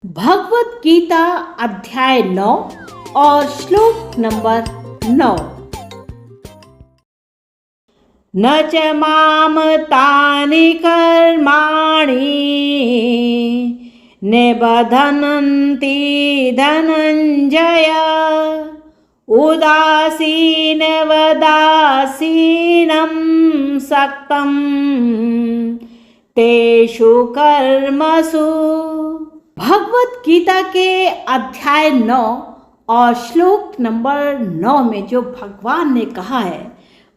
भगवत गीता अध्याय 9 और श्लोक नंबर 9। न च माम तानि कर्माणि निबधन्ति धनञ्जय उदासीनवदासीनं सक्तं तेषु कर्मसु। भगवत गीता के अध्याय 9 और श्लोक नंबर 9 में जो भगवान ने कहा है,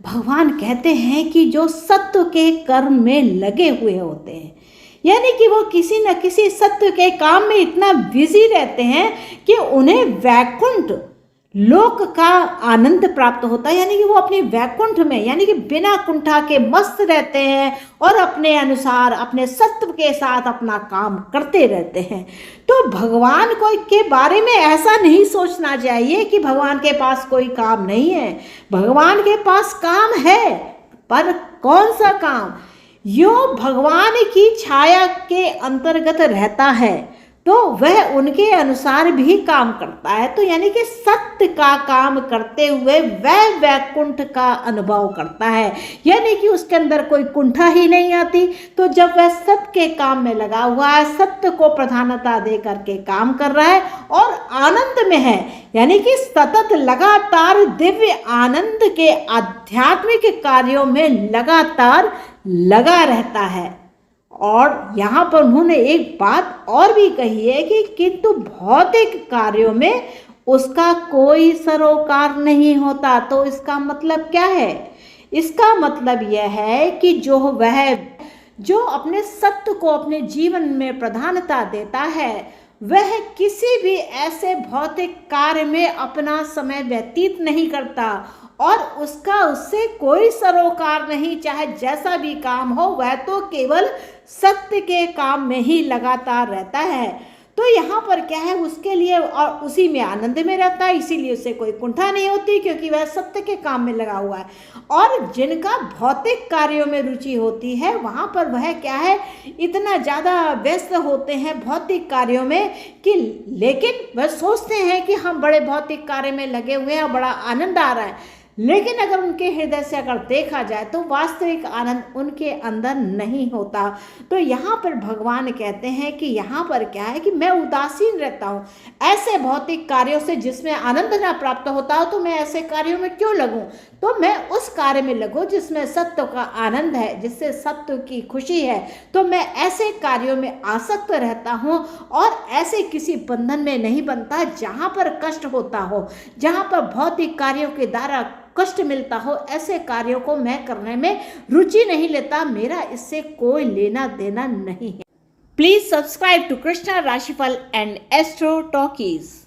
भगवान कहते हैं कि जो सत्य के कर्म में लगे हुए होते हैं, यानी कि वो किसी न किसी सत्य के काम में इतना बिजी रहते हैं कि उन्हें वैकुंठ लोक का आनंद प्राप्त होता है, यानी कि वो अपने वैकुंठ में यानी कि बिना कुंठा के मस्त रहते हैं और अपने अनुसार अपने सत्व के साथ अपना काम करते रहते हैं। तो भगवान को के बारे में ऐसा नहीं सोचना चाहिए कि भगवान के पास कोई काम नहीं है। भगवान के पास काम है, पर कौन सा काम? यो भगवान की छाया के अंतर्गत रहता है तो वह उनके अनुसार भी काम करता है। तो यानी कि सत्य का काम करते हुए वह वैकुंठ का अनुभव करता है, यानी कि उसके अंदर कोई कुंठा ही नहीं आती। तो जब वह सत्य के काम में लगा हुआ है, सत्य को प्रधानता दे करके काम कर रहा है और आनंद में है, यानी कि सतत लगातार दिव्य आनंद के आध्यात्मिक कार्यों में लगातार लगा रहता है। और यहाँ पर उन्होंने एक बात और भी कही है कि किंतु भौतिक कार्यों में उसका कोई सरोकार नहीं होता। तो इसका मतलब क्या है? इसका मतलब यह है कि जो अपने सत्य को अपने जीवन में प्रधानता देता है, वह किसी भी ऐसे भौतिक कार्य में अपना समय व्यतीत नहीं करता और उससे कोई सरोकार नहीं। चाहे जैसा भी काम हो, वह तो केवल सत्य के काम में ही लगातार रहता है। तो यहाँ पर क्या है, उसके लिए और उसी में आनंद में रहता है, इसीलिए उसे कोई कुंठा नहीं होती, क्योंकि वह सत्य के काम में लगा हुआ है। और जिनका भौतिक कार्यों में रुचि होती है, वहाँ पर वह क्या है, इतना ज़्यादा व्यस्त होते हैं भौतिक कार्यों में कि लेकिन वह सोचते हैं कि हम बड़े भौतिक कार्य में लगे हुए हैं और बड़ा आनंद आ रहा है, लेकिन अगर उनके हृदय से अगर देखा जाए तो वास्तविक आनंद उनके अंदर नहीं होता। तो यहाँ पर भगवान कहते हैं कि यहाँ पर क्या है कि मैं उदासीन रहता हूँ ऐसे भौतिक कार्यों से जिसमें आनंद ना प्राप्त होता हो। तो मैं ऐसे कार्यों में क्यों लगूं? तो मैं उस कार्य में लगूं जिसमें सत्य का आनंद है, जिससे सत्य की खुशी है। तो मैं ऐसे कार्यों में आसक्त रहता हूँ और ऐसे किसी बंधन में नहीं बनता जहाँ पर कष्ट होता हो, जहाँ पर भौतिक कार्यों के द्वारा कष्ट मिलता हो। ऐसे कार्यों को मैं करने में रुचि नहीं लेता, मेरा इससे कोई लेना देना नहीं है। प्लीज सब्सक्राइब टू कृष्णा राशिफल एंड एस्ट्रो टॉकीज।